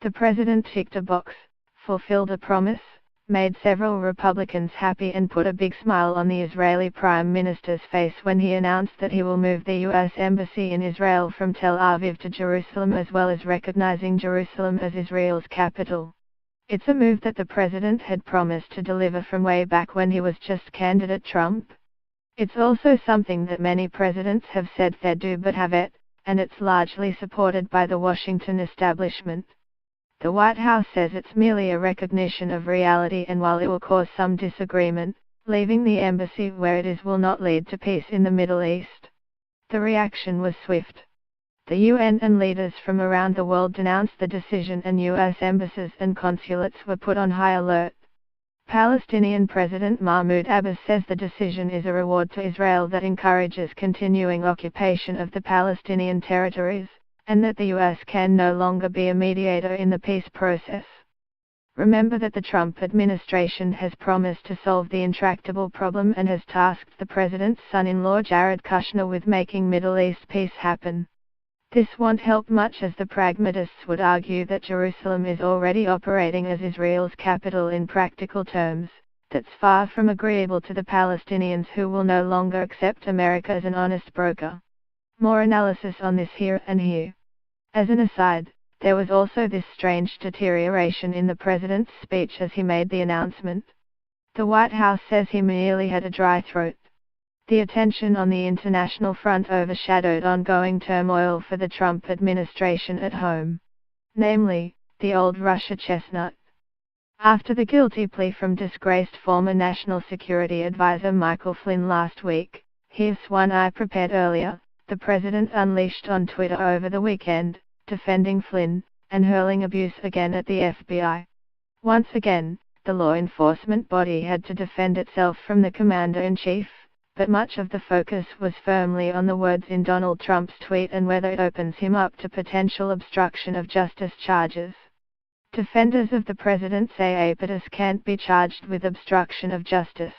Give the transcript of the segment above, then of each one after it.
The president ticked a box, fulfilled a promise, made several Republicans happy and put a big smile on the Israeli Prime Minister's face when he announced that he will move the U.S. Embassy in Israel from Tel Aviv to Jerusalem, as well as recognizing Jerusalem as Israel's capital. It's a move that the president had promised to deliver from way back when he was just candidate Trump. It's also something that many presidents have said they'd do but haven't, and it's largely supported by the Washington establishment. The White House says it's merely a recognition of reality, and while it will cause some disagreement, leaving the embassy where it is will not lead to peace in the Middle East. The reaction was swift. The UN and leaders from around the world denounced the decision, and U.S. embassies and consulates were put on high alert. Palestinian President Mahmoud Abbas says the decision is a reward to Israel that encourages continuing occupation of the Palestinian territories, and that the U.S. can no longer be a mediator in the peace process. Remember that the Trump administration has promised to solve the intractable problem and has tasked the president's son-in-law Jared Kushner with making Middle East peace happen. This won't help much, as the pragmatists would argue that Jerusalem is already operating as Israel's capital in practical terms. That's far from agreeable to the Palestinians, who will no longer accept America as an honest broker. More analysis on this here and here. As an aside, there was also this strange deterioration in the president's speech as he made the announcement. The White House says he merely had a dry throat. The attention on the international front overshadowed ongoing turmoil for the Trump administration at home. Namely, the old Russia chestnut. After the guilty plea from disgraced former National Security Advisor Michael Flynn last week, here's one I prepared earlier. The president unleashed on Twitter over the weekend, defending Flynn, and hurling abuse again at the FBI. Once again, the law enforcement body had to defend itself from the commander-in-chief, but much of the focus was firmly on the words in Donald Trump's tweet and whether it opens him up to potential obstruction of justice charges. Defenders of the president say APOTUS can't be charged with obstruction of justice.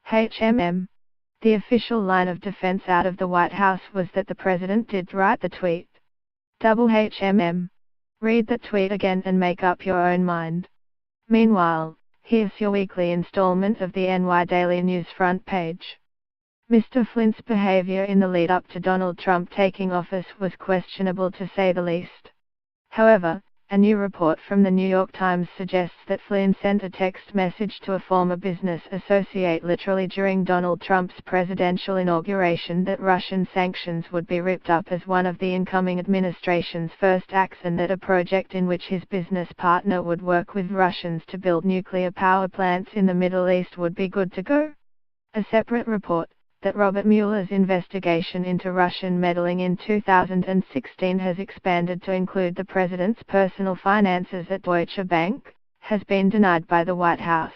HMM. The official line of defense out of the White House was that the president did write the tweet. Double HMM. Read that tweet again and make up your own mind. Meanwhile, here's your weekly installment of the NY Daily News front page. Mr. Flynn's behavior in the lead-up to Donald Trump taking office was questionable, to say the least. However, a new report from the New York Times suggests that Flynn sent a text message to a former business associate literally during Donald Trump's presidential inauguration that Russian sanctions would be ripped up as one of the incoming administration's first acts, and that a project in which his business partner would work with Russians to build nuclear power plants in the Middle East would be good to go. A separate report, that Robert Mueller's investigation into Russian meddling in 2016 has expanded to include the president's personal finances at Deutsche Bank, has been denied by the White House.